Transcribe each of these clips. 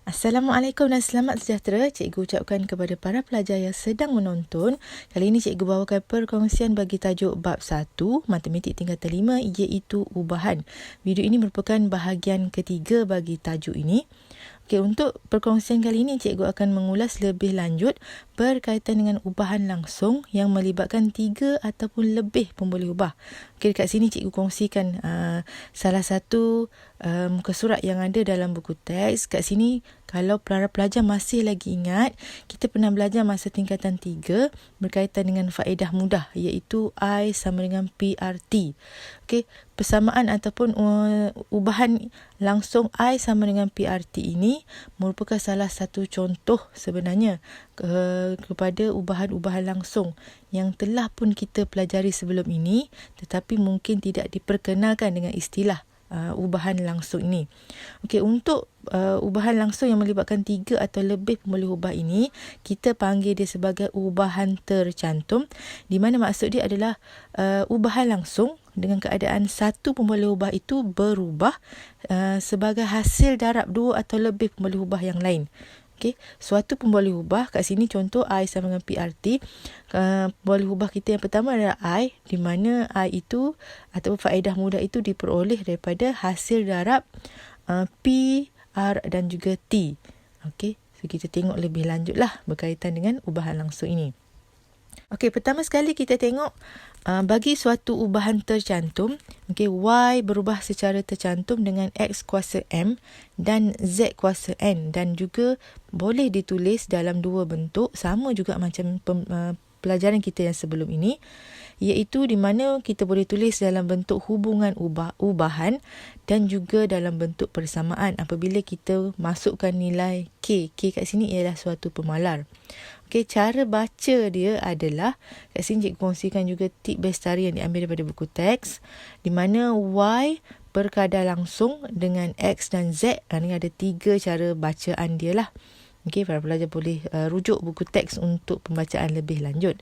Assalamualaikum dan selamat sejahtera. Cikgu ucapkan kepada para pelajar yang sedang menonton. Kali ini cikgu bawakan perkongsian bagi tajuk bab 1 Matematik tingkatan 5 iaitu ubahan. Video ini merupakan bahagian ketiga bagi tajuk ini. Okey, untuk perkongsian kali ini cikgu akan mengulas lebih lanjut berkaitan dengan ubahan langsung yang melibatkan 3 ataupun lebih pemboleh ubah. Okey, dekat sini cikgu kongsikan salah satu muka surat yang ada dalam buku teks. Kat sini kalau para pelajar masih lagi ingat, kita pernah belajar masa tingkatan 3 berkaitan dengan faedah mudah iaitu I sama dengan PRT. Okey, persamaan ataupun ubahan langsung I sama dengan PRT ini merupakan salah satu contoh sebenarnya kepada ubahan-ubahan langsung yang telah pun kita pelajari sebelum ini tetapi mungkin tidak diperkenalkan dengan istilah ubahan langsung ini. Okey, untuk ubahan langsung yang melibatkan 3 atau lebih pemboleh ubah ini, kita panggil dia sebagai ubahan tercantum, di mana maksud dia adalah ubahan langsung dengan keadaan satu pemboleh ubah itu berubah sebagai hasil darab 2 atau lebih pemboleh ubah yang lain. Okey, suatu pemboleh ubah, kat sini contoh I sama dengan PRT. Pemboleh ubah kita yang pertama adalah I, di mana I itu ataupun faedah mudah itu diperoleh daripada hasil darab P, R dan juga T. Okey, so kita tengok lebih lanjutlah berkaitan dengan ubahan langsung ini. Okey, pertama sekali kita tengok bagi suatu ubahan tercantum, okey, Y berubah secara tercantum dengan X kuasa M dan Z kuasa N dan juga boleh ditulis dalam dua bentuk sama juga macam pelajaran kita yang sebelum ini, iaitu di mana kita boleh tulis dalam bentuk hubungan ubahan dan juga dalam bentuk persamaan apabila kita masukkan nilai K. K kat sini ialah suatu pemalar. Okey, cara baca dia adalah, kat sini cikgu kongsikan juga tip bestari yang diambil daripada buku teks, di mana Y berkadar langsung dengan X dan Z. Ini ada 3 cara bacaan dia lah. Okey, para pelajar boleh rujuk buku teks untuk pembacaan lebih lanjut.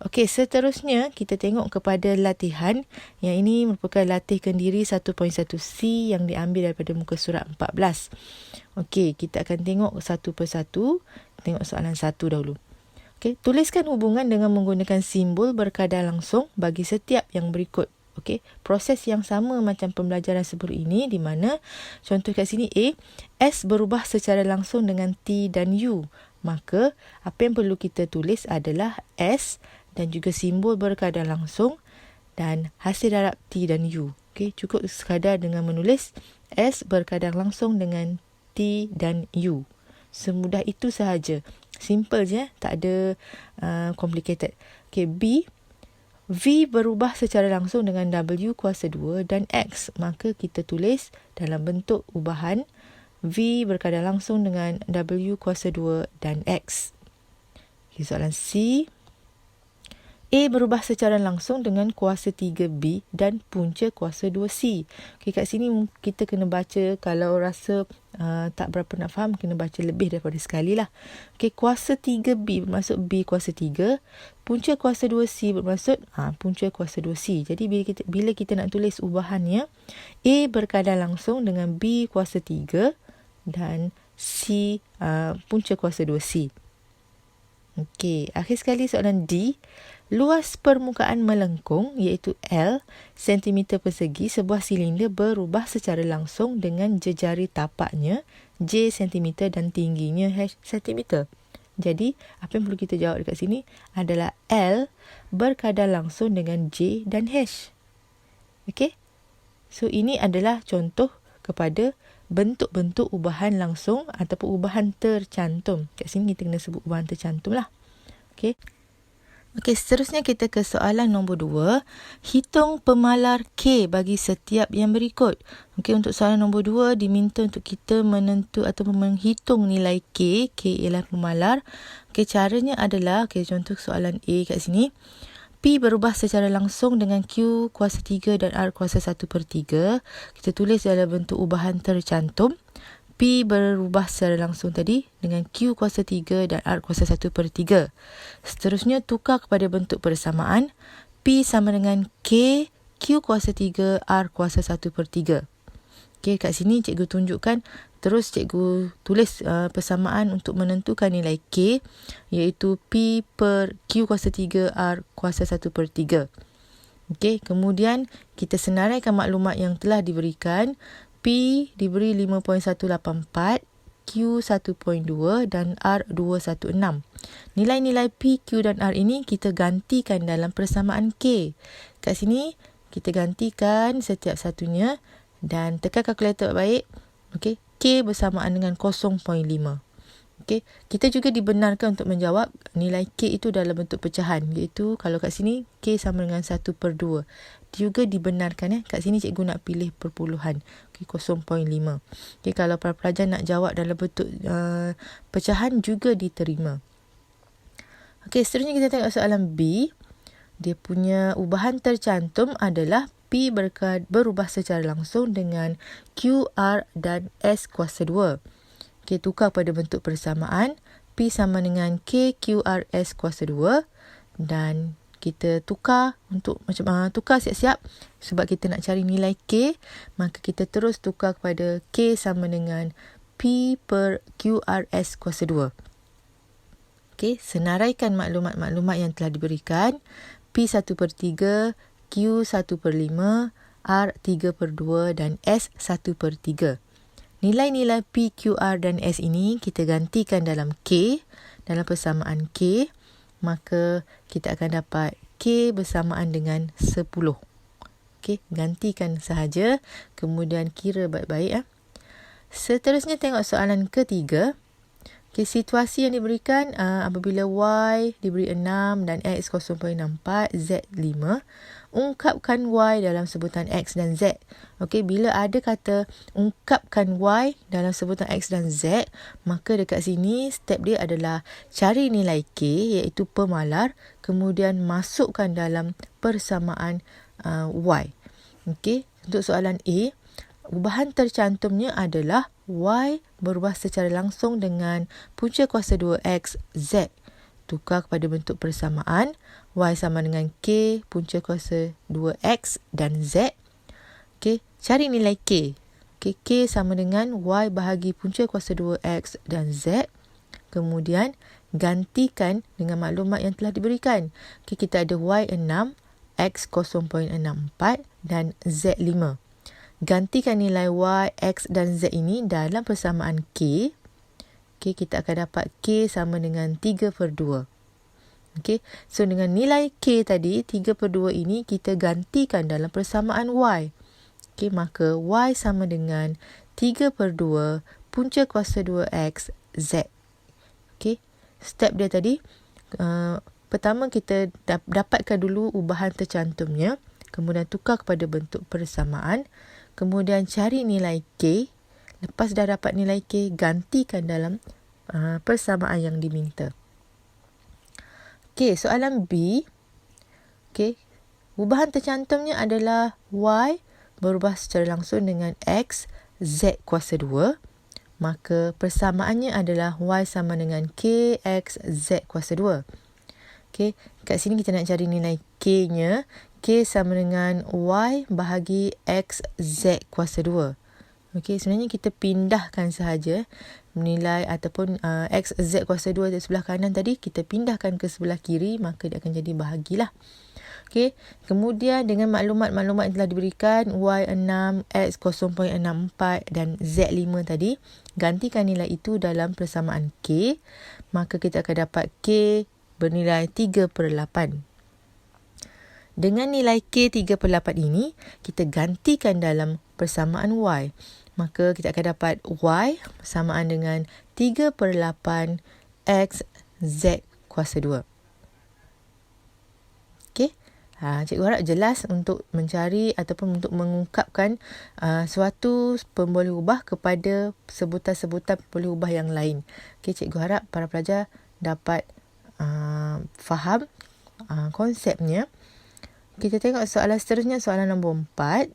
Okey, seterusnya kita tengok kepada latihan. Yang ini merupakan latihkan diri 1.1C yang diambil daripada muka surat 14. Okey, kita akan tengok satu persatu. Tengok soalan 1 dahulu. Okey, tuliskan hubungan dengan menggunakan simbol berkadar langsung bagi setiap yang berikut. Okey, proses yang sama macam pembelajaran sebelum ini, di mana contoh kat sini A, S berubah secara langsung dengan T dan U. Maka apa yang perlu kita tulis adalah S dan juga simbol berkadar langsung dan hasil darab T dan U. Okey, cukup sekadar dengan menulis S berkadar langsung dengan T dan U. Semudah itu sahaja. Simple je, tak ada complicated. Okey, B, V berubah secara langsung dengan W kuasa 2 dan X. Maka kita tulis dalam bentuk ubahan V berkadar langsung dengan W kuasa 2 dan X. Okay, soalan C, A berubah secara langsung dengan kuasa 3B dan punca kuasa 2C. Okay, kat sini kita kena baca, kalau rasa tak berapa nak faham, kena baca lebih daripada sekali lah. Okay, kuasa 3B bermaksud B kuasa 3. Punca kuasa 2C bermaksud punca kuasa 2C. Jadi bila kita nak tulis ubahannya, A berkadar langsung dengan B kuasa 3 dan C punca kuasa 2C. Okey, akhir sekali soalan D. Luas permukaan melengkung iaitu L cm persegi sebuah silinder berubah secara langsung dengan jejari tapaknya J cm dan tingginya H cm. Jadi, apa yang perlu kita jawab dekat sini adalah L berkadar langsung dengan J dan H. Okey? So, ini adalah contoh kepada bentuk-bentuk ubahan langsung ataupun ubahan tercantum. Kat sini kita kena sebut ubahan tercantum lah. Okey. Okey, seterusnya kita ke soalan nombor 2. Hitung pemalar K bagi setiap yang berikut. Okey, untuk soalan nombor 2 diminta untuk kita menentu ataupun menghitung nilai K. K ialah pemalar. Okey, caranya adalah, contoh soalan A kat sini. P berubah secara langsung dengan Q kuasa 3 dan R kuasa 1/3. Kita tulis dalam bentuk ubahan tercantum. P berubah secara langsung tadi dengan Q kuasa 3 dan R kuasa 1/3. Seterusnya tukar kepada bentuk persamaan. P sama dengan K, Q kuasa 3, R kuasa 1/3. Okey, kat sini cikgu tunjukkan, terus cikgu tulis persamaan untuk menentukan nilai K, iaitu P per Q kuasa 3 R kuasa 1/3. Okey, kemudian kita senaraikan maklumat yang telah diberikan. P diberi 5.184, Q 1.2 dan R 216. Nilai-nilai P, Q dan R ini kita gantikan dalam persamaan K. Kat sini kita gantikan setiap satunya dan tekan kalkulator baik. Okey, K bersamaan dengan 0.5. Okey, kita juga dibenarkan untuk menjawab nilai K itu dalam bentuk pecahan, iaitu kalau kat sini K sama dengan 1/2. Juga dibenarkan. Kat sini cikgu nak pilih perpuluhan. Okey, 0.5. Okey, kalau para pelajar nak jawab dalam bentuk pecahan juga diterima. Okey, seterusnya kita tengok soalan B. Dia punya ubahan tercantum adalah P berubah secara langsung dengan Q, R dan S kuasa 2. Okey, tukar pada bentuk persamaan. P sama dengan K, Q, R, S kuasa 2. Dan kita tukar untuk tukar siap-siap sebab kita nak cari nilai K. Maka kita terus tukar kepada K sama dengan P per Q, R, S kuasa 2. Okey, senaraikan maklumat-maklumat yang telah diberikan. P 1/3, Q 1/5, R 3/2 dan S 1/3. Nilai-nilai P, Q, R dan S ini kita gantikan dalam K, dalam persamaan K. Maka kita akan dapat K bersamaan dengan 10. Okey, gantikan sahaja. Kemudian kira baik-baik. Seterusnya tengok soalan ketiga. Okey, situasi yang diberikan apabila Y diberi 6 dan X 0.64, Z 5. Ungkapkan Y dalam sebutan X dan Z. Okey, bila ada kata ungkapkan Y dalam sebutan X dan Z, maka dekat sini step dia adalah cari nilai K, iaitu pemalar, kemudian masukkan dalam persamaan Y. Okey, untuk soalan A, ubahan tercantumnya adalah Y berubah secara langsung dengan punca kuasa 2X Z. Tukar kepada bentuk persamaan. Y sama dengan K punca kuasa 2X dan Z. Okey, cari nilai K. Okey, K sama dengan Y bahagi punca kuasa 2X dan Z. Kemudian gantikan dengan maklumat yang telah diberikan. Okey, kita ada Y 6, X 0.64 dan Z 5. Gantikan nilai Y, X dan Z ini dalam persamaan K. Okey, kita akan dapat K sama dengan 3/2. Okey, so dengan nilai K tadi, 3/2 ini kita gantikan dalam persamaan Y. Okey, maka Y sama dengan 3/2 punca kuasa 2X Z. Okey, step dia tadi, pertama kita dapatkan dulu ubahan tercantumnya. Kemudian tukar kepada bentuk persamaan. Kemudian cari nilai K. Lepas dah dapat nilai K, gantikan dalam persamaan yang diminta. Okey, soalan B. Okey, ubahan tercantumnya adalah Y berubah secara langsung dengan X, Z kuasa 2. Maka persamaannya adalah Y sama dengan K, X, Z kuasa 2. Okey, kat sini kita nak cari nilai K-nya. K sama dengan Y bahagi X, Z kuasa 2. Okey, sebenarnya kita pindahkan sahaja nilai ataupun X, Z kuasa 2 di sebelah kanan tadi, kita pindahkan ke sebelah kiri, maka dia akan jadi bahagilah. Okey, kemudian dengan maklumat-maklumat yang telah diberikan, Y 6, X 0.64 dan Z 5 tadi, gantikan nilai itu dalam persamaan K, maka kita akan dapat K bernilai 3/8. Dengan nilai K 3/8 ini, kita gantikan dalam persamaan Y. Maka kita akan dapat Y bersamaan dengan 3/8 X Z kuasa 2. Okey, cikgu harap jelas untuk mencari ataupun untuk mengungkapkan suatu pemboleh ubah kepada sebutan-sebutan pemboleh ubah yang lain. Okey, cikgu harap para pelajar dapat faham konsepnya. Kita tengok soalan seterusnya, soalan nombor 4.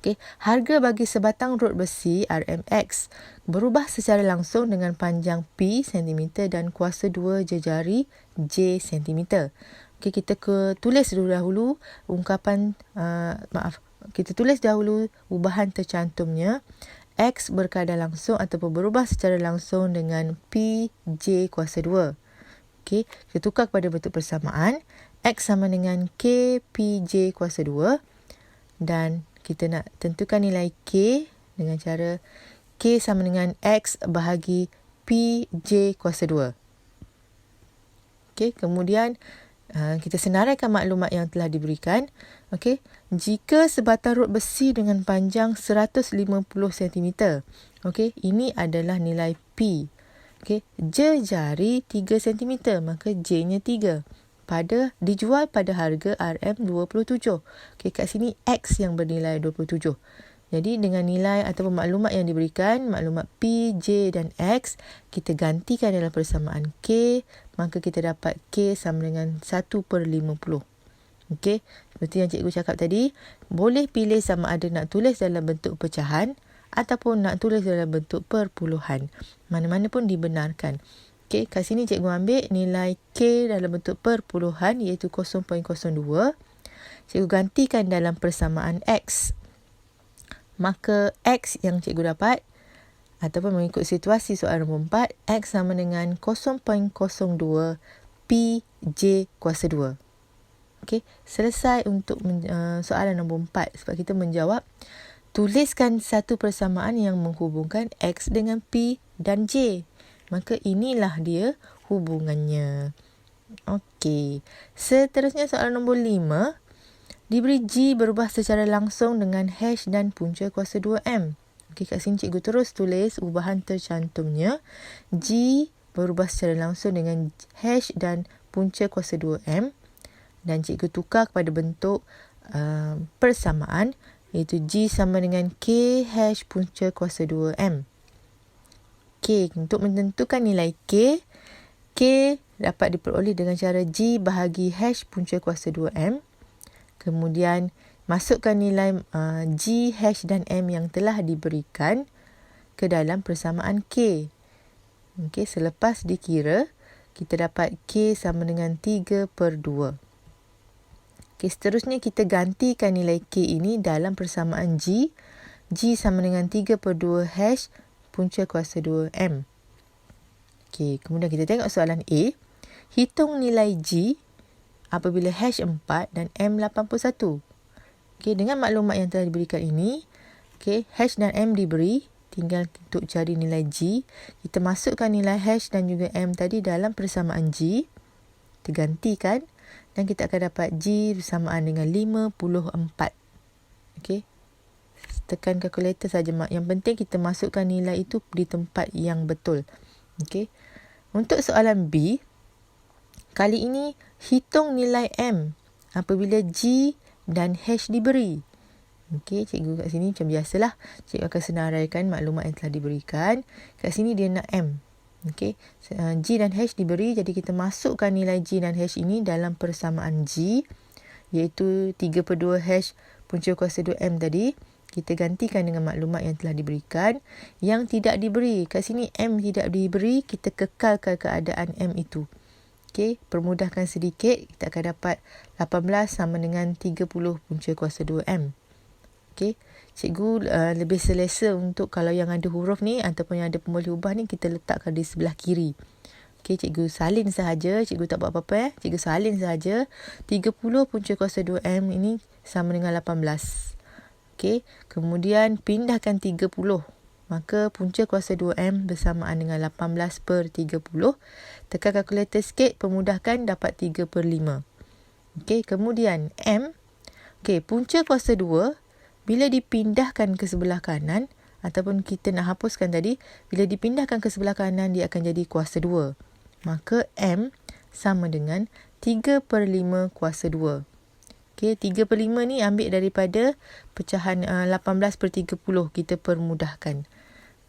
Okey, harga bagi sebatang rod besi RMX berubah secara langsung dengan panjang P cm dan kuasa 2 jejari J cm. Okey, kita tulis dulu ungkapan kita tulis dahulu ubahan tercantumnya. X berkadar langsung ataupun berubah secara langsung dengan PJ kuasa 2. Okey, kita tukar kepada bentuk persamaan. X sama dengan K PJ kuasa 2. Dan kita nak tentukan nilai K dengan cara K sama dengan X bahagi PJ kuasa 2. Okey, kemudian kita senaraikan maklumat yang telah diberikan. Okey, jika sebatang rod besi dengan panjang 150 cm. Okey, ini adalah nilai P. Okey, jari 3 cm, maka J-nya 3. Dijual pada harga RM27. Okey, kat sini X yang bernilai 27. Jadi dengan nilai ataupun maklumat yang diberikan, maklumat P, J dan X, kita gantikan dalam persamaan K, maka kita dapat K sama dengan 1/50. Okey, seperti yang cikgu cakap tadi, boleh pilih sama ada nak tulis dalam bentuk pecahan ataupun nak tulis dalam bentuk perpuluhan. Mana-mana pun dibenarkan. Okey, kat sini cikgu ambil nilai K dalam bentuk perpuluhan iaitu 0.02. Cikgu gantikan dalam persamaan X. Maka X yang cikgu dapat ataupun mengikut situasi soalan nombor 4, X sama dengan 0.02 PJ kuasa 2. Okey, selesai untuk soalan nombor 4 sebab kita menjawab. Tuliskan satu persamaan yang menghubungkan X dengan P dan J. Maka inilah dia hubungannya. Okey, seterusnya soalan nombor 5. Diberi G berubah secara langsung dengan hash dan punca kuasa 2M. Okey, kat sini cikgu terus tulis ubahan tercantumnya. G berubah secara langsung dengan hash dan punca kuasa 2M. Dan cikgu tukar kepada bentuk persamaan, iaitu G sama dengan K hash punca kuasa 2M. Okey, untuk menentukan nilai K dapat diperoleh dengan cara G bahagi hash punca kuasa 2M. Kemudian masukkan nilai G, H dan M yang telah diberikan ke dalam persamaan K. Okey, selepas dikira, kita dapat K sama dengan 3/2. Okey, seterusnya kita gantikan nilai K ini dalam persamaan G. G sama dengan 3/2 H punca kuasa 2M. Okey, kemudian kita tengok soalan A. Hitung nilai G apabila hash 4 dan M 81. Okey, dengan maklumat yang telah diberikan ini, okey, hash dan M diberi, tinggal untuk cari nilai G. Kita masukkan nilai hash dan juga M tadi dalam persamaan G. Kita gantikan dan kita akan dapat G bersamaan dengan 54. Okey. Tekan kalkulator saja, Mak. Yang penting kita masukkan nilai itu di tempat yang betul. Okey. Untuk soalan B, kali ini hitung nilai M apabila G dan H diberi. Okey, cikgu kat sini macam biasalah. Cikgu akan senaraikan maklumat yang telah diberikan. Kat sini dia nak M. Okey, G dan H diberi, jadi kita masukkan nilai G dan H ini dalam persamaan G, iaitu 3/2 H punca kuasa 2M tadi. Kita gantikan dengan maklumat yang telah diberikan. Yang tidak diberi, kat sini M tidak diberi, kita kekalkan keadaan M itu. Okey, permudahkan sedikit, kita akan dapat 18 sama dengan 30 punca kuasa 2M. Okey, cikgu lebih selesa untuk kalau yang ada huruf ni ataupun yang ada pemboleh ubah ni, kita letakkan di sebelah kiri. Okey, cikgu salin sahaja, cikgu tak buat apa-apa. Cikgu salin sahaja. 30 punca kuasa 2M ini sama dengan 18. Okey, kemudian pindahkan 30. Maka punca kuasa 2M bersamaan dengan 18/30. Tekan kalkulator sikit, pemudahkan, dapat 3/5. Okey, kemudian M. Okey, punca kuasa 2, bila dipindahkan ke sebelah kanan, ataupun kita nak hapuskan tadi, bila dipindahkan ke sebelah kanan, dia akan jadi kuasa 2. Maka M sama dengan 3/5 kuasa 2. Okey, 3/5 ni ambil daripada pecahan 18/30, kita permudahkan.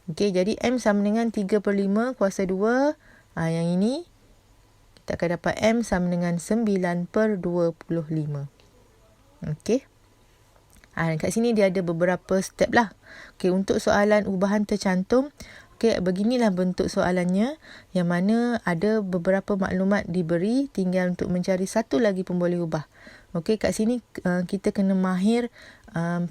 Okey, jadi M sama dengan 3/5 kuasa 2. Yang ini, kita akan dapat M sama dengan 9/25. Okey. Kat sini dia ada beberapa step lah. Okey, untuk soalan ubahan tercantum, okey, beginilah bentuk soalannya, yang mana ada beberapa maklumat diberi, tinggal untuk mencari satu lagi pemboleh ubah. Okey, kat sini kita kena mahir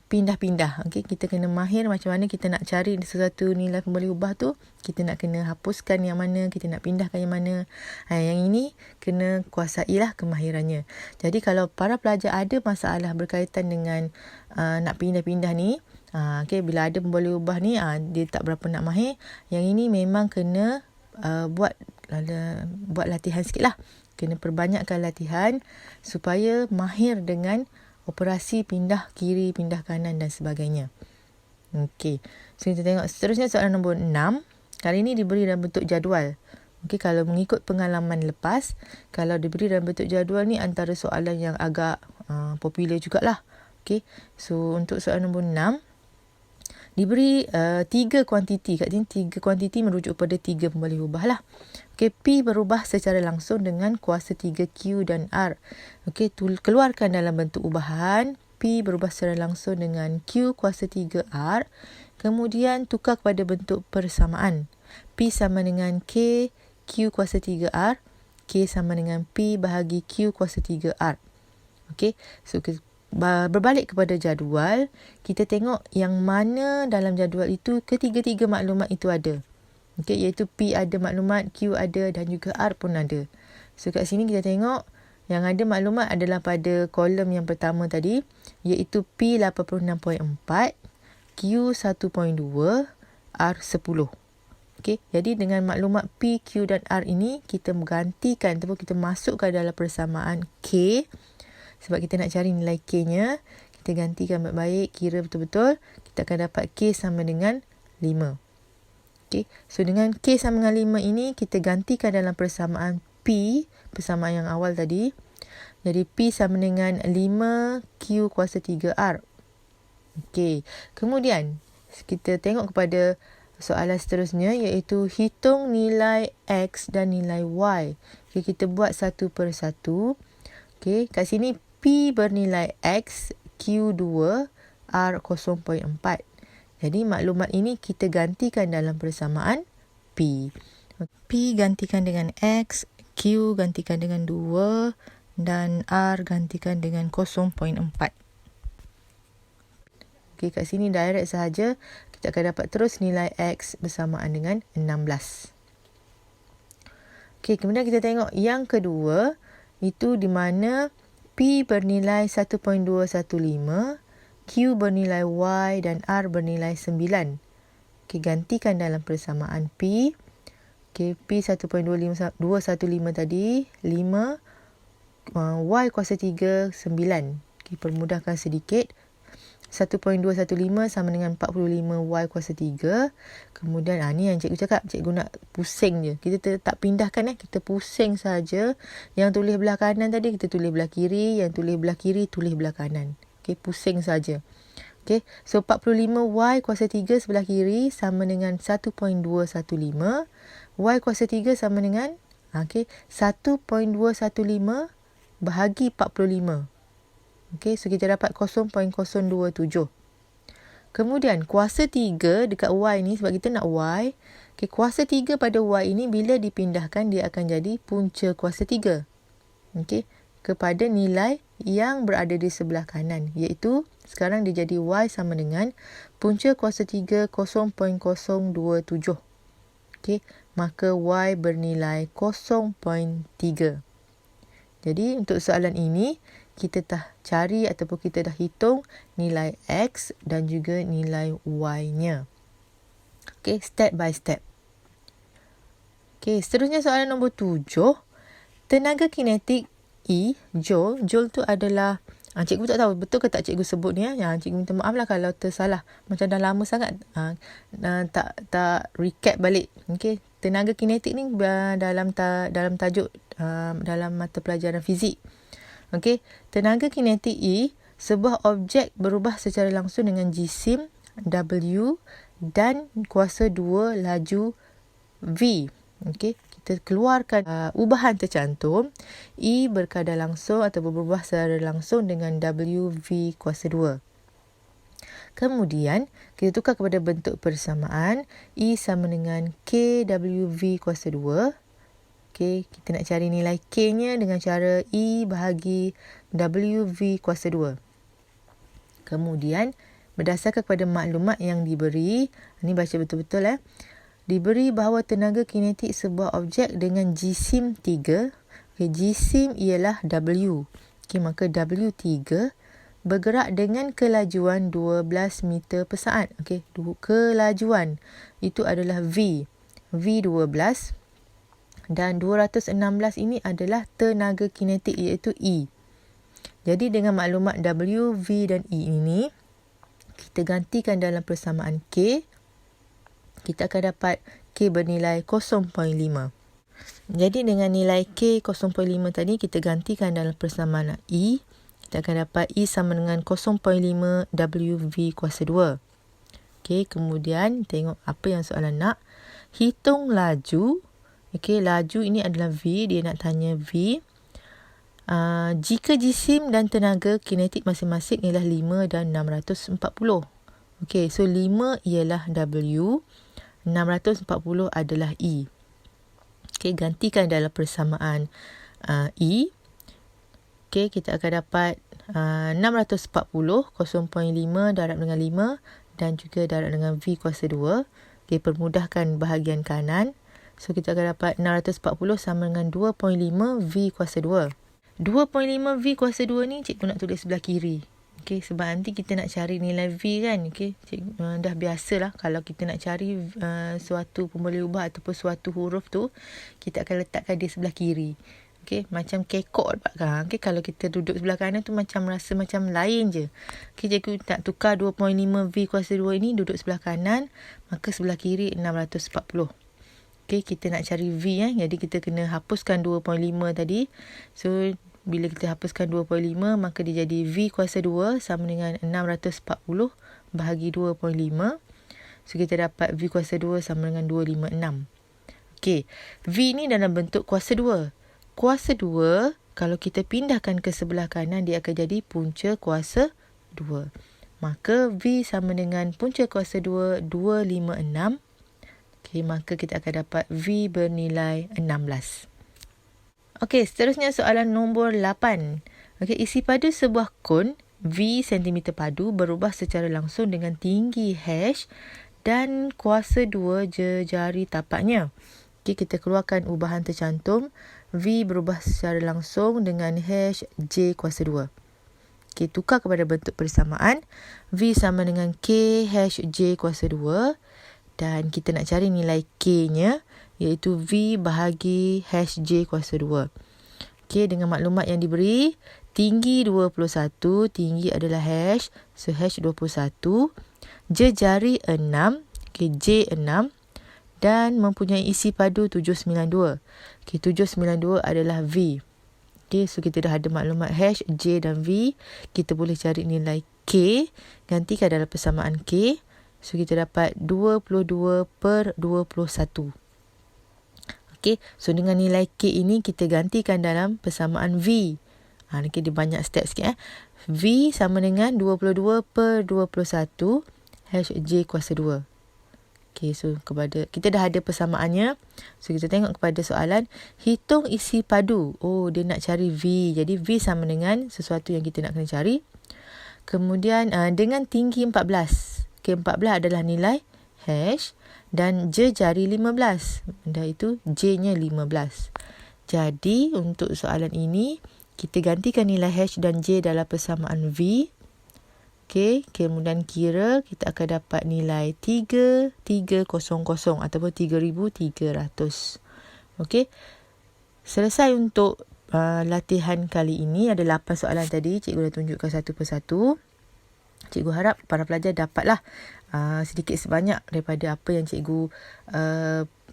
pindah-pindah. Okey, kita kena mahir macam mana kita nak cari sesuatu nilai kembali ubah tu. Kita nak kena hapuskan yang mana, kita nak pindahkan yang mana. Yang ini kena kuasailah kemahirannya. Jadi kalau para pelajar ada masalah berkaitan dengan nak pindah-pindah ni, okey, bila ada kembali ubah ni, dia tak berapa nak mahir. Yang ini memang kena buat latihan sikit lah. Kena perbanyakkan latihan supaya mahir dengan operasi pindah kiri, pindah kanan dan sebagainya. Okey. So kita tengok seterusnya soalan nombor 6. Kali ini diberi dalam bentuk jadual. Okey, kalau mengikut pengalaman lepas, kalau diberi dalam bentuk jadual ni antara soalan yang agak popular jugalah. Okey. So untuk soalan nombor 6 diberi 3 kuantiti. Kat sini 3 kuantiti merujuk pada 3 kembali ubah lah. Okey, P berubah secara langsung dengan kuasa 3Q dan R. Okey, keluarkan dalam bentuk ubahan. P berubah secara langsung dengan Q kuasa 3R. Kemudian tukar kepada bentuk persamaan. P sama dengan K, Q kuasa 3R. K sama dengan P bahagi Q kuasa 3R. Okey, so berbalik kepada jadual, kita tengok yang mana dalam jadual itu ketiga-tiga maklumat itu ada. Okey, iaitu P ada maklumat, Q ada dan juga R pun ada. So kat sini kita tengok yang ada maklumat adalah pada kolom yang pertama tadi, iaitu P 86.4, Q 1.2, R 10. Okey, jadi dengan maklumat P, Q dan R ini kita menggantikan ataupun kita masukkan dalam persamaan K. Sebab kita nak cari nilai K-nya, kita gantikan baik-baik, kira betul-betul, kita akan dapat K sama dengan 5. Okay. So dengan K sama dengan 5 ini, kita gantikan dalam persamaan P, persamaan yang awal tadi. Jadi P sama dengan 5Q kuasa 3R. Okay. Kemudian, kita tengok kepada soalan seterusnya, iaitu hitung nilai X dan nilai Y. Okay, kita buat satu per satu. Okay, kat sini P bernilai X, Q 2, R 0.4. Jadi maklumat ini kita gantikan dalam persamaan P. P gantikan dengan X, Q gantikan dengan 2 dan R gantikan dengan 0.4. Okey, kat sini direct sahaja. Kita akan dapat terus nilai X bersamaan dengan 16. Okey, kemudian kita tengok yang kedua, itu di mana P bernilai 1.215, Q bernilai Y dan R bernilai 9. Okay, gantikan dalam persamaan P. Okay, P 1.215 tadi, 5. Y kuasa 3, 9. Okay, permudahkan sedikit. 1.215 sama dengan 45 Y kuasa 3. Kemudian, ni yang cikgu cakap. Cikgu nak pusing je. Kita tak pindahkan. Kita pusing saja. Yang tulis belah kanan tadi, kita tulis belah kiri. Yang tulis belah kiri, tulis belah kanan. Okay, pusing saja. Okay, so 45Y kuasa 3 sebelah kiri sama dengan 1.215. Y kuasa 3 sama dengan 1.215 bahagi 45. Okay, so kita dapat 0.027. Kemudian, kuasa 3 dekat Y ni, sebab kita nak Y. Okay, kuasa 3 pada Y ini bila dipindahkan, dia akan jadi punca kuasa 3. Okay, kepada nilai yang berada di sebelah kanan, iaitu sekarang dia jadi Y sama dengan punca kuasa 3 0.027. Okey, maka Y bernilai 0.3. Jadi untuk soalan ini kita dah cari ataupun kita dah hitung nilai X dan juga nilai Y-nya. Okey, step by step. Okey, seterusnya soalan nombor 7. Tenaga kinetik E, Joule. Joule tu adalah, cikgu tak tahu betul ke tak cikgu sebut ni. Cikgu minta maaf lah kalau tersalah. Macam dah lama sangat tak recap balik. Okay. Tenaga kinetik ni dalam tajuk dalam mata pelajaran fizik. Okay. Tenaga kinetik E, sebuah objek berubah secara langsung dengan jisim W dan kuasa 2 laju V. Okay. Kita keluarkan ubahan tercantum. E berkadar langsung atau berubah secara langsung dengan WV kuasa 2. Kemudian, kita tukar kepada bentuk persamaan. E sama dengan KWV kuasa 2. Okey, kita nak cari nilai K-nya dengan cara E bahagi WV kuasa 2. Kemudian, berdasarkan kepada maklumat yang diberi, ini baca betul-betul diberi bahawa tenaga kinetik sebuah objek dengan jisim 3. Okey, jisim ialah W. Okey, maka W3 bergerak dengan kelajuan 12 meter per saat. Okey, kelajuan itu adalah V. V12. Dan 216 ini adalah tenaga kinetik iaitu E. Jadi dengan maklumat W, V dan E ini, kita gantikan dalam persamaan K. Kita akan dapat K bernilai 0.5. Jadi dengan nilai K 0.5 tadi, kita gantikan dalam persamaan E. Kita akan dapat E sama dengan 0.5 WV kuasa 2. Okey, kemudian tengok apa yang soalan nak. Hitung laju. Okey, laju ini adalah V. Dia nak tanya V. Jika jisim dan tenaga kinetik masing-masing ialah 5 dan 640. Okey, so 5 ialah W. 640 adalah E. Okey, gantikan dalam persamaan E. Okey, kita akan dapat 640, 0.5 darab dengan 5 dan juga darab dengan V kuasa 2. Okey, permudahkan bahagian kanan. So, kita akan dapat 640 sama dengan 2.5 V kuasa 2. 2.5 V kuasa 2 ni cikgu nak tulis sebelah kiri. Okey, sebab nanti kita nak cari nilai V kan. Okey, dah biasalah kalau kita nak cari suatu pemboleh ubah ataupun suatu huruf tu, kita akan letakkan dia sebelah kiri. Okey, macam kekok kan. Okey, kalau kita duduk sebelah kanan tu macam rasa macam lain je. Okey, cikgu nak tukar 2.5 V kuasa 2 ini duduk sebelah kanan, maka sebelah kiri 640. Okey, kita nak cari V jadi kita kena hapuskan 2.5 tadi. So, bila kita hapuskan 2.5, maka dia jadi V kuasa 2 sama dengan 640 bahagi 2.5. So, kita dapat V kuasa 2 sama dengan 256. Okey, V ni dalam bentuk kuasa 2. Kuasa 2, kalau kita pindahkan ke sebelah kanan, dia akan jadi punca kuasa 2. Maka V sama dengan punca kuasa 2, 256. Okey, maka kita akan dapat V bernilai 16. Okey, seterusnya soalan nombor 8. Okey, isi padu sebuah kon V cm padu berubah secara langsung dengan tinggi H dan kuasa 2 jari tapaknya. Okey, kita keluarkan ubahan tercantum. V berubah secara langsung dengan H J kuasa 2. Okey, tukar kepada bentuk persamaan. V sama dengan K H J kuasa 2. Dan kita nak cari nilai K-nya, iaitu V bahagi HJ kuasa 2. Okey, dengan maklumat yang diberi, tinggi 21, tinggi adalah H, so H 21, jari 6, okey, J 6, dan mempunyai isi padu 792. Okey, 792 adalah V. Okey, so kita dah ada maklumat H, J dan V. Kita boleh cari nilai K, gantikan dalam persamaan K. So, kita dapat 22 per 21. Okey, so dengan nilai K ini, kita gantikan dalam persamaan V. Nanti dia banyak step sikit. V sama dengan 22 per 21 HJ kuasa 2. Okey, so kita dah ada persamaannya. So, kita tengok kepada soalan. Hitung isi padu. Oh, dia nak cari V. Jadi, V sama dengan sesuatu yang kita nak kena cari. Kemudian, dengan tinggi 14. Okey, 14 adalah nilai H dan jari 15. Dah itu J-nya 15. Jadi, untuk soalan ini, kita gantikan nilai H dan J dalam persamaan V. Okey, kemudian kira kita akan dapat nilai 3300 ataupun 3300. Okey, selesai untuk latihan kali ini. Ada 8 soalan tadi. Cikgu dah tunjukkan satu persatu. Cikgu harap para pelajar dapatlah sedikit sebanyak daripada apa yang cikgu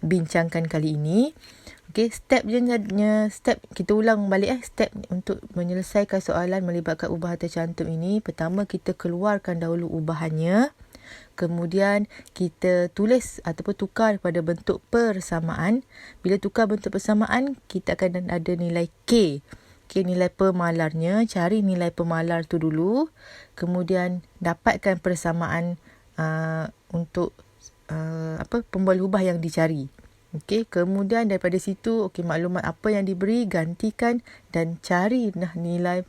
bincangkan kali ini. Okey, step kita ulang balik step untuk menyelesaikan soalan melibatkan ubahan tercantum ini. Pertama, kita keluarkan dahulu ubahannya. Kemudian kita tulis ataupun tukar pada bentuk persamaan. Bila tukar bentuk persamaan, kita akan ada nilai K. Okay, nilai pemalarnya, cari nilai pemalar tu dulu. Kemudian dapatkan persamaan untuk pemboleh ubah yang dicari. Okey, kemudian daripada situ, maklumat apa yang diberi, gantikan dan cari nilai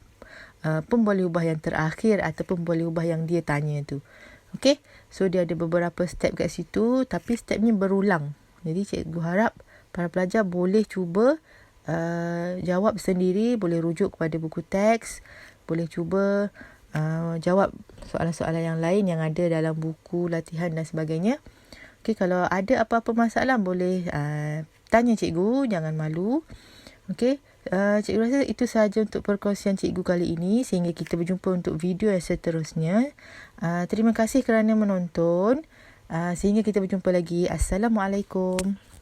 pemboleh ubah yang terakhir ataupun pemboleh ubah yang dia tanya tu. Okey, so dia ada beberapa step kat situ, tapi stepnya berulang. Jadi cikgu harap para pelajar boleh cuba jawab sendiri, boleh rujuk kepada buku teks, boleh cuba jawab soalan-soalan yang lain yang ada dalam buku latihan dan sebagainya. Okey, kalau ada apa-apa masalah boleh tanya cikgu, jangan malu. Okey, cikgu rasa itu sahaja untuk perkongsian cikgu kali ini, sehingga kita berjumpa untuk video yang seterusnya. Terima kasih kerana menonton. Sehingga kita berjumpa lagi. Assalamualaikum.